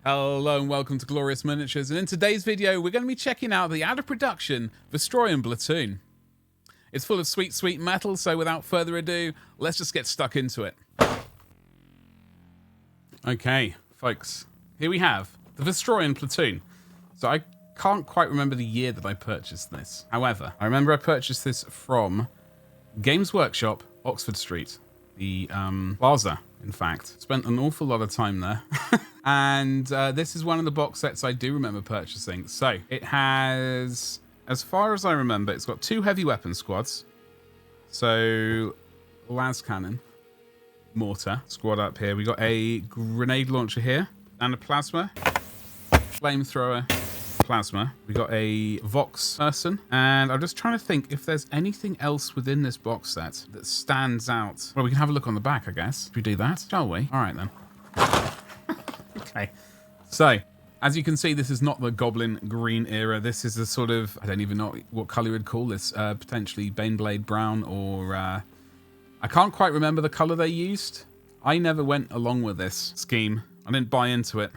Hello and welcome to Glorious Miniatures, and in today's video we're going to be checking out the out of production Vostroyan Platoon. It's full of sweet metal, so without further ado, let's just get stuck into it. Okay, folks, here we have the Vostroyan Platoon. So I can't quite remember the year that I purchased this. However, I remember I purchased this from Games Workshop, Oxford Street, the plaza, in fact. Spent an awful lot of time there. And this is one of the box sets I do remember purchasing. So it has, as far as I remember, it's got 2 heavy weapon squads. So las cannon, mortar squad up here. We got a grenade launcher here and a plasma, flamethrower, plasma. We got a Vox person, and I'm just trying to think if there's anything else within this box set that stands out. Well, we can have a look on the back, I guess. If we do that, shall we? All right then. Okay, so as you can see, this is not the Goblin Green era. This is a sort of, I don't even know what color we'd call this, potentially Baneblade Brown, or I can't quite remember the color they used. I never went along with this scheme. I didn't buy into it.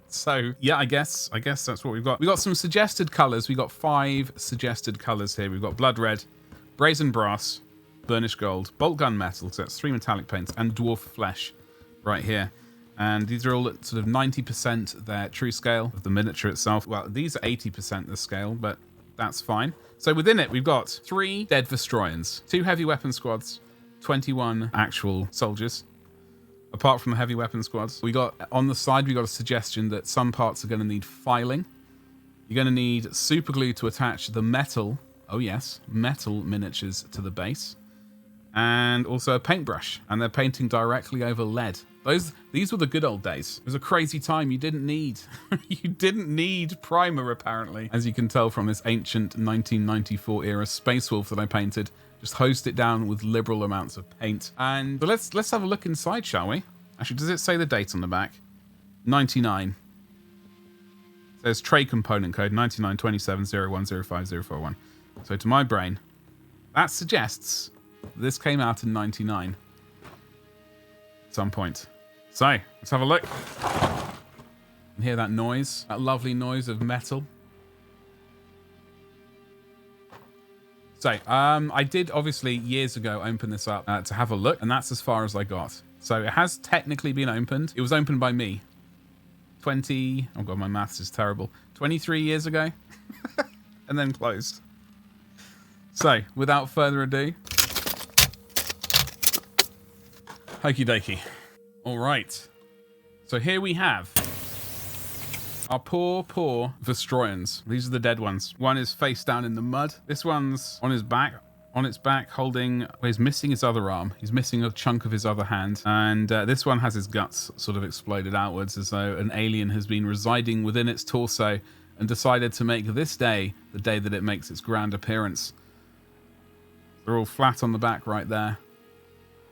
So yeah, I guess that's what we've got. We got some suggested colors. We got 5 suggested colors here. We've got blood red, brazen brass, burnished gold, bolt gun metal, so that's 3 metallic paints, and dwarf flesh right here. And these are all at sort of 90% their true scale of the miniature itself. Well, these are 80% the scale, but that's fine. So within it, we've got 3 dead Vostroyans, 2 heavy weapon squads, 21 actual soldiers. Apart from the heavy weapon squads, we got on the side, we got a suggestion that some parts are going to need filing. You're going to need super glue to attach the metal, oh yes, metal miniatures to the base. And also a paintbrush, and they're painting directly over lead. These were the good old days. It was a crazy time. You didn't need primer, apparently, as you can tell from this ancient 1994 era Space Wolf that I painted. Just hosed it down with liberal amounts of paint. And but let's have a look inside, shall we? Actually, does it say the date on the back? 99. It says tray component code 992701050441. So to my brain, that suggests this came out in 99 at some point. So let's have a look and hear that noise, that lovely noise of metal. So I did obviously years ago open this up to have a look, and that's as far as I got. So it has technically been opened. It was opened by me 20, oh god, my maths is terrible, 23 years ago, and then closed. So without further ado, okie dokie. All right. So here we have our poor Vostroyans. These are the dead ones. One is face down in the mud. This one's on its back holding, well, he's missing his other arm. He's missing a chunk of his other hand. And this one has his guts sort of exploded outwards, as though an alien has been residing within its torso and decided to make this day the day that it makes its grand appearance. They're all flat on the back right there.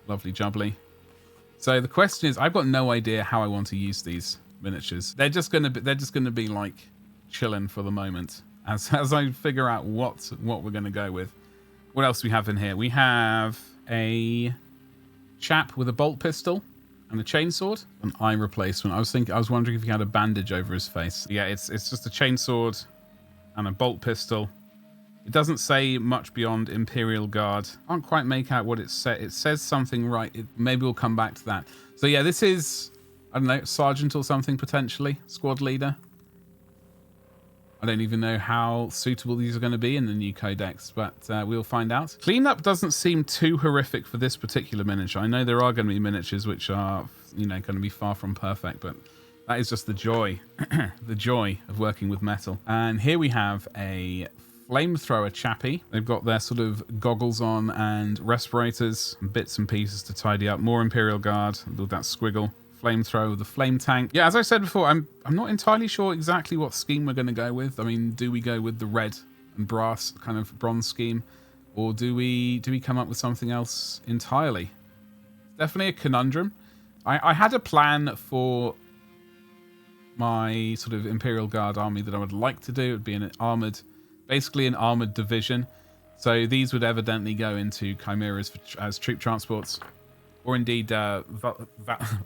Lovely jubbly. So the question is, I've got no idea how I want to use these miniatures. They're just gonna be like chilling for the moment as I figure out what we're gonna go with. What else do we have in here? We have a chap with a bolt pistol and a chainsword, an eye replacement. I was wondering if he had a bandage over his face. Yeah, it's just a chainsword and a bolt pistol. It doesn't say much beyond Imperial Guard. I can't quite make out what it says. It says something right. Maybe we'll come back to that. So yeah, this is, I don't know, sergeant or something potentially. Squad leader. I don't even know how suitable these are going to be in the new codex, but we'll find out. Cleanup doesn't seem too horrific for this particular miniature. I know there are going to be miniatures which are, you know, going to be far from perfect, but that is just the joy, the joy of working with metal. And here we have a flamethrower chappie. They've got their sort of goggles on and respirators and bits and pieces to tidy up. More Imperial Guard with that squiggle. Flamethrower with the flame tank. Yeah, as I said before, I'm not entirely sure exactly what scheme we're going to go with. I mean, do we go with the red and brass kind of bronze scheme, or do we come up with something else entirely? Definitely a conundrum. I had a plan for my sort of Imperial Guard army that I would like to do. It would be basically an armored division. So these would evidently go into chimeras as troop transports. or indeed,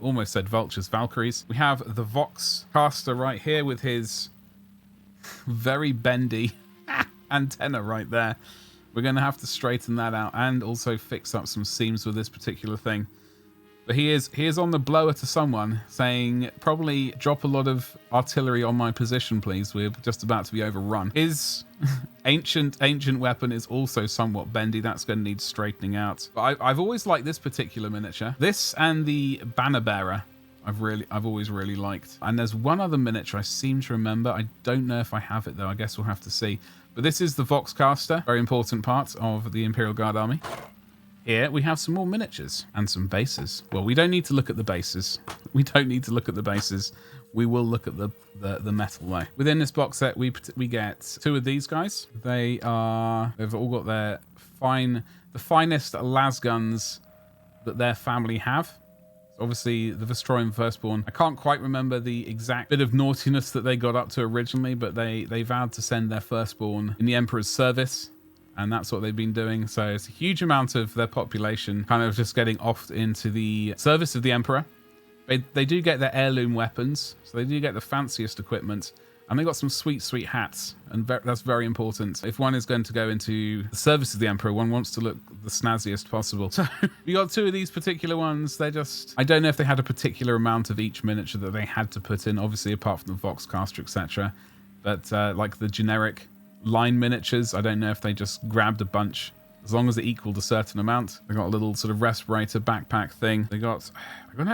almost said vultures, Valkyries. We have the Vox caster right here with his very bendy antenna right there. We're going to have to straighten that out and also fix up some seams with this particular thing. But he is on the blower to someone, saying, probably drop a lot of artillery on my position, please. We're just about to be overrun. His ancient weapon is also somewhat bendy. That's going to need straightening out. But I've always liked this particular miniature. This and the banner bearer, I've always really liked. And there's one other miniature I seem to remember. I don't know if I have it though. I guess we'll have to see. But this is the Voxcaster, very important part of the Imperial Guard army. Here we have some more miniatures and some bases. Well, we don't need to look at the bases. We don't need to look at the bases. We will look at the metal though. Within this box set, we get two of these guys. They've all got the finest las guns that their family have. Obviously, the Vostroyan Firstborn. I can't quite remember the exact bit of naughtiness that they got up to originally, but they vowed to send their Firstborn in the Emperor's service. And that's what they've been doing. So it's a huge amount of their population kind of just getting off into the service of the Emperor. They do get their heirloom weapons. So they do get the fanciest equipment. And they got some sweet hats. And that's very important. If one is going to go into the service of the Emperor, one wants to look the snazziest possible. So we got two of these particular ones. They're just... I don't know if they had a particular amount of each miniature that they had to put in. Obviously, apart from the Voxcaster, etc. But like the generic line miniatures, I don't know if they just grabbed a bunch, as long as it equaled a certain amount. They got a little sort of respirator backpack thing. They got they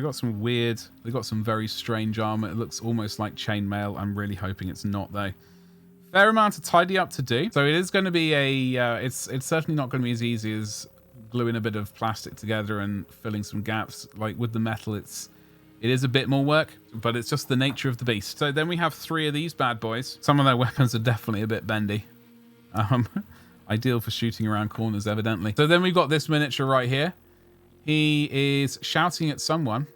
got some very strange armor. It looks almost like chainmail. I'm really hoping it's not though. Fair amount of tidy up to do. So it is going to be it's certainly not going to be as easy as gluing a bit of plastic together and filling some gaps. Like with the metal, it is a bit more work, but it's just the nature of the beast. So then we have three of these bad boys. Some of their weapons are definitely a bit bendy. Ideal for shooting around corners, evidently. So then we've got this miniature right here. He is shouting at someone.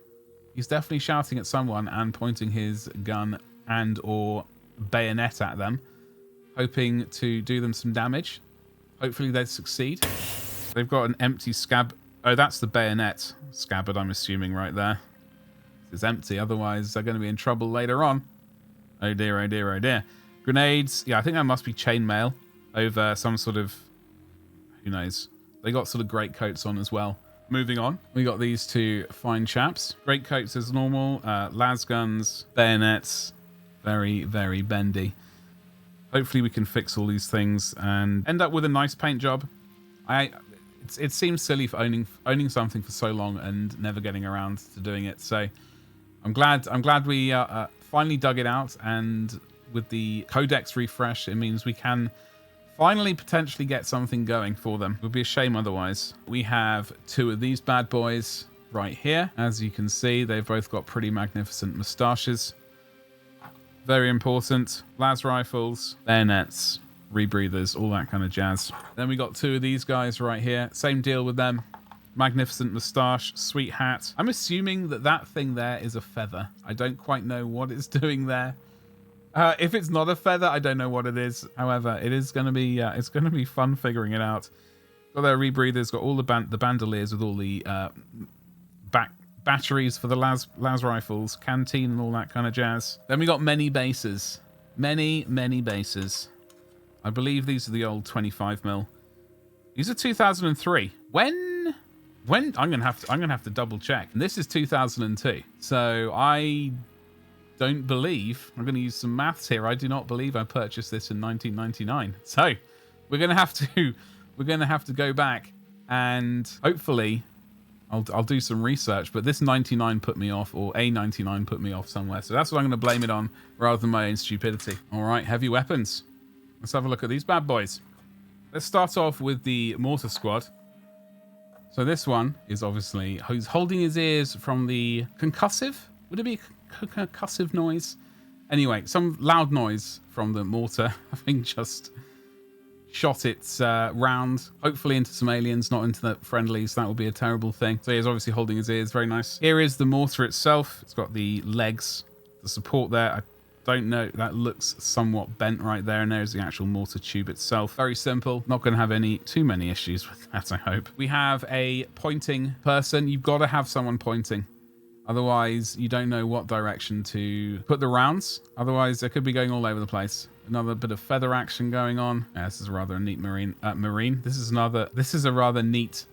He's definitely shouting at someone and pointing his gun and or bayonet at them, hoping to do them some damage. Hopefully they succeed. They've got an empty scab. Oh, that's the bayonet scabbard, I'm assuming, right there. It's empty, otherwise they're going to be in trouble later on. Oh dear, oh dear, oh dear. Grenades. Yeah, I think that must be chainmail over some sort of... Who knows? They got sort of greatcoats on as well. Moving on, we got these two fine chaps. Greatcoats as normal. Las guns, bayonets. Very, very bendy. Hopefully we can fix all these things and end up with a nice paint job. It seems silly for owning something for so long and never getting around to doing it. So I'm glad we finally dug it out, and with the codex refresh, it means we can finally potentially get something going for them. It would be a shame otherwise. We have two of these bad boys right here. As you can see, they've both got pretty magnificent moustaches. Very important. Las rifles, bayonets, rebreathers, all that kind of jazz. Then we got two of these guys right here. Same deal with them. Magnificent moustache, sweet hat. I'm assuming that thing there is a feather. I don't quite know what it's doing there. If it's not a feather, I don't know what it is. However, it is going to be it's going to be fun figuring it out. Got their rebreathers, got all the bandoliers with all the batteries for the las rifles, canteen and all that kind of jazz. Then we got many bases. Many bases. I believe these are the old 25mm. These are 2003. When I'm gonna have to double check. And this is 2002. So I don't believe, I'm gonna use some maths here. I do not believe I purchased this in 1999. So we're gonna have to go back and hopefully I'll do some research. But this 99 put me off, or a 99 put me off somewhere. So that's what I'm gonna blame it on rather than my own stupidity. All right, heavy weapons. Let's have a look at these bad boys. Let's start off with the mortar squad. So this one is obviously who's holding his ears from the concussive. Would it be a concussive noise? Anyway, some loud noise from the mortar having just shot its round, hopefully into some aliens, not into the friendlies. That would be a terrible thing. So he's obviously holding his ears. Very nice. Here is the mortar itself. It's got the legs, the support there. I don't know. That looks somewhat bent right there, and there's the actual mortar tube itself. Very simple. Not going to have too many issues with that, I hope. We have a pointing person. You've got to have someone pointing. Otherwise, you don't know what direction to put the rounds. Otherwise, they could be going all over the place. Another bit of feather action going on. Yeah, this is a rather neat marine. This is a rather neat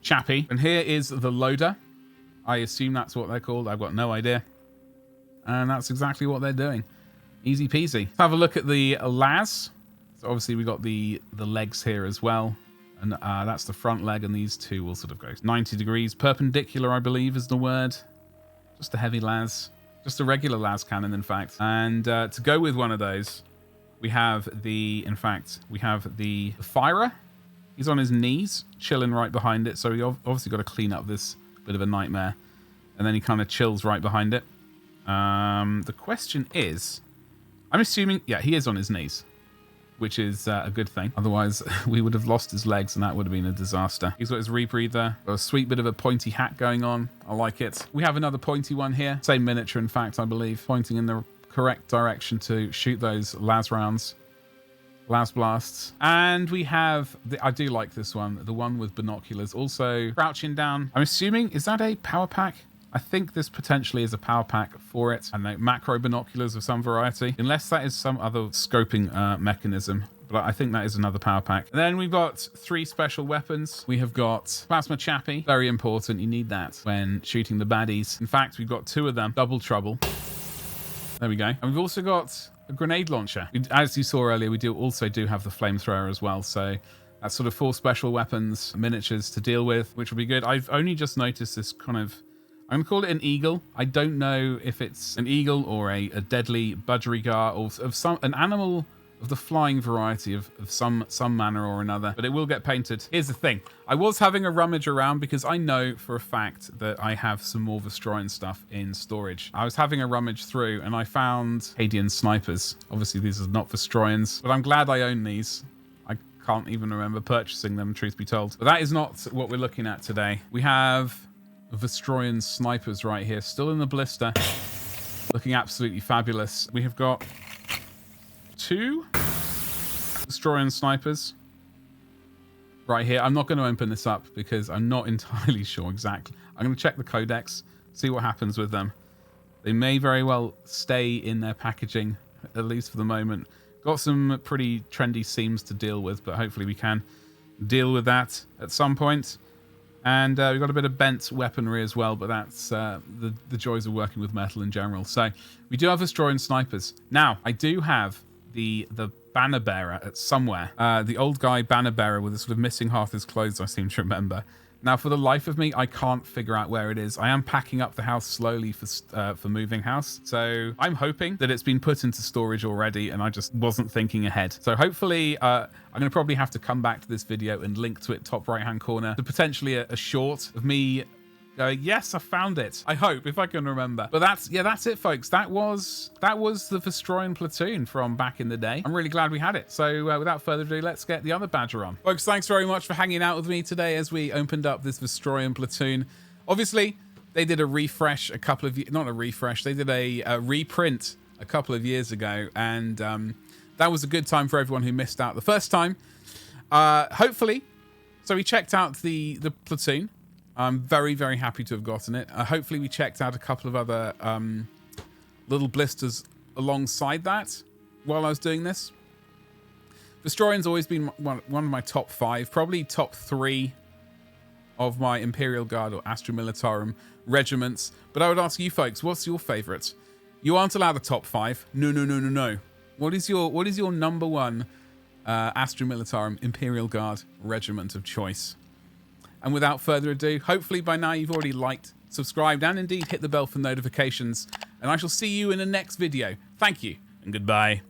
chappy. And here is the loader. I assume that's what they're called. I've got no idea. And that's exactly what they're doing. Easy peasy. Let's have a look at the las. So obviously we got the legs here as well. And that's the front leg, and these two will sort of go 90 degrees. Perpendicular, I believe, is the word. Just a heavy las. Just a regular las cannon, in fact. And to go with one of those, we have the firer. He's on his knees, chilling right behind it. So we obviously got to clean up this bit of a nightmare. And then he kind of chills right behind it. The question is, I'm assuming, yeah, he is on his knees, which is a good thing. Otherwise, we would have lost his legs, and that would have been a disaster. He's got his rebreather. Got a sweet bit of a pointy hat going on. I like it. We have another pointy one here. Same miniature, in fact, I believe. Pointing in the correct direction to shoot those las rounds. Las blasts. And we have, I do like this one, the one with binoculars. Also crouching down. I'm assuming, is that a power pack? I think this potentially is a power pack for it. I don't know, macro binoculars of some variety. Unless that is some other scoping mechanism. But I think that is another power pack. And then we've got 3 special weapons. We have got Plasma Chappy. Very important. You need that when shooting the baddies. In fact, we've got 2 of them. Double trouble. There we go. And we've also got a grenade launcher. As you saw earlier, we also do have the flamethrower as well. So that's sort of 4 special weapons, miniatures to deal with, which will be good. I've only just noticed this kind of, I'm going to call it an eagle. I don't know if it's an eagle or a deadly budgerigar or of an animal of the flying variety of some manner or another, but it will get painted. Here's the thing. I was having a rummage around because I know for a fact that I have some more Vostroyan stuff in storage. I was having a rummage through and I found Cadian snipers. Obviously, these are not Vostroyans, but I'm glad I own these. I can't even remember purchasing them, truth be told. But that is not what we're looking at today. We have Vostroyan snipers right here, still in the blister, looking absolutely fabulous. We have got 2 Vostroyan snipers right here. I'm not going to open this up because I'm not entirely sure exactly. I'm going to check the codex, see what happens with them. They may very well stay in their packaging, at least for the moment. Got some pretty trendy seams to deal with, but hopefully we can deal with that at some point. And we've got a bit of bent weaponry as well, but that's the joys of working with metal in general. So we do have Vostroyan snipers. Now, I do have the banner bearer at somewhere. The old guy banner bearer with the sort of missing half his clothes, I seem to remember. Now, for the life of me, I can't figure out where it is. I am packing up the house slowly for moving house. So I'm hoping that it's been put into storage already and I just wasn't thinking ahead. So hopefully, I'm going to probably have to come back to this video and link to it top right-hand corner to potentially a short of me going, yes, I found it. I hope, if I can remember. But that's it, folks. That was the Vostroyan Platoon from back in the day. I'm really glad we had it. So without further ado, let's get the other badger on. Folks, thanks very much for hanging out with me today as we opened up this Vostroyan Platoon. Obviously, they did a refresh a couple of, not a refresh, they did a reprint a couple of years ago. And that was a good time for everyone who missed out the first time. Hopefully, so we checked out the Platoon. I'm very, very happy to have gotten it. Hopefully we checked out a couple of other little blisters alongside that while I was doing this. Vostroyan's always been one of my top 5, probably top 3 of my Imperial Guard or Astra Militarum regiments. But I would ask you folks, what's your favourite? You aren't allowed a top 5. No. What is your number 1 Astra Militarum Imperial Guard regiment of choice? And without further ado, hopefully by now you've already liked, subscribed, and indeed hit the bell for notifications. And I shall see you in the next video. Thank you, and goodbye.